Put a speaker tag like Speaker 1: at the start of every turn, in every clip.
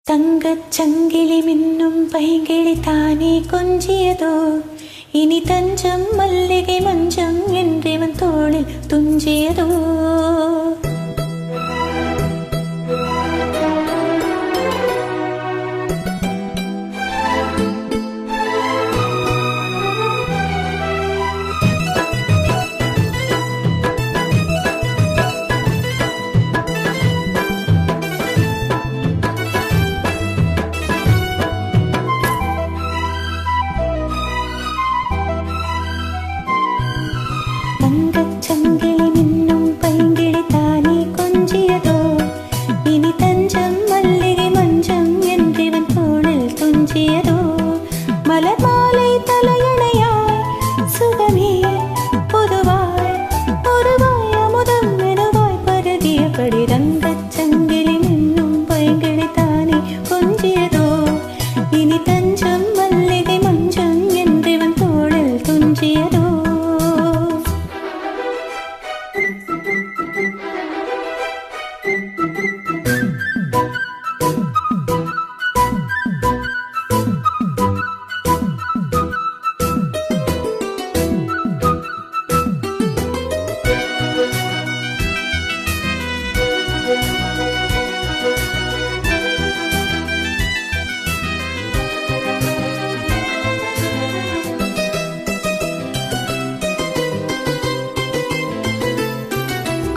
Speaker 1: தங்கச் சங்கிலி மின்னும் பைங்கிளி தானே கொஞ்சியதோ, இனி தஞ்சம் மல்லிகை மஞ்சம் என்றவன் தோளில் துஞ்சியதோ. தங்கச் சங்கிலி மின்னும் பைங்கிளி தானே கொஞ்சியதோ, இனி தஞ்சம் மல்லிகை மஞ்சம் என்றவன் தோளில் துஞ்சியதோ. மலர் மாலை தலையணையாய் சுகமே பொதுவாய் ஒருவாய் அமுதம் மெதுவாய் பருகியபடி தங்கச் சங்கிலி மின்னும் பைங்கிளி தானே கொஞ்சியதோ, இனி தஞ்சம் மல்லிகை மஞ்சம் என்றவன் தோளில் துஞ்சியதோ.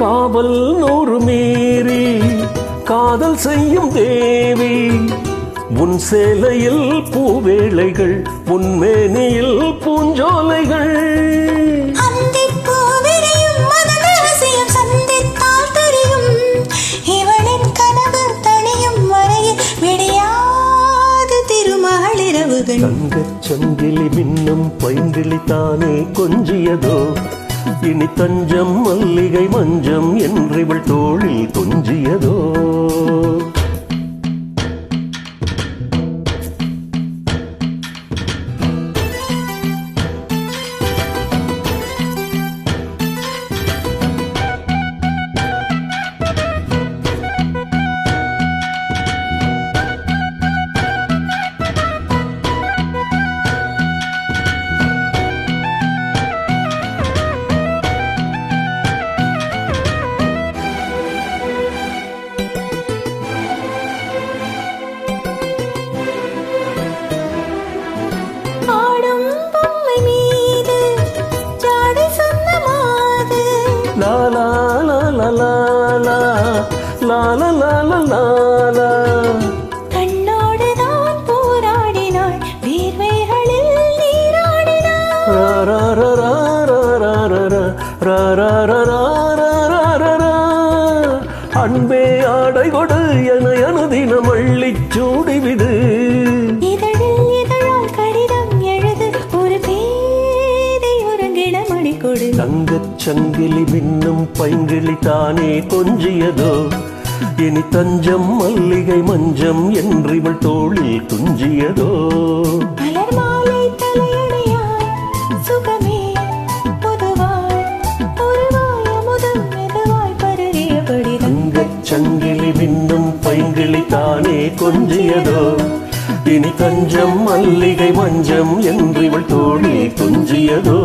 Speaker 2: காவல் நூறு மீறி காதல் செய்யும் தேவி, உன் சேலையில் பூவேளைகள் உன் மேனியில் பூஞ்சோலைகள். தங்கச் சங்கிலி மின்னும் பைங்கிளி தானே கொஞ்சியதோ, இனி தஞ்சம் மல்லிகை மஞ்சம் என்றிவள் தோளில் துஞ்சியதோ. La la la la la la la la la la la la.
Speaker 1: கண்ணோடு தான் போராடினாள் வீர்வைகளில் நீராடினாள்.
Speaker 2: ரா ரா ரா ரா ரா ரா ரா ரா ரா ரா ரா ரா ரா. அன்பே ஆடை கொடு என அனுதினம் அள்ளிச் சூடிவிடு.
Speaker 1: இதழில் இதழால் கடிதம் எழுது ஒரு பேதை உறங்கிடம் அடிக்கொடு.
Speaker 2: தங்கச் சங்கிலி மின்னும் பைங்கிளி தானே கொஞ்சியதோ, இனி தஞ்சம் மல்லிகை மஞ்சம் என்றிவள் தோளில் துஞ்சியதோ.
Speaker 1: மலர் மாலை தலையணையாய் சுகமே பொதுவாய் ஒருவாய் அமுதம் மெதுவாய் பருகியபடி
Speaker 2: தங்கச் சங்கிலி மின்னும் பைங்கிளி தானே கொஞ்சியதோ, இனி தஞ்சம் மல்லிகை மஞ்சம் என்றிவள் தோளில் துஞ்சியதோ.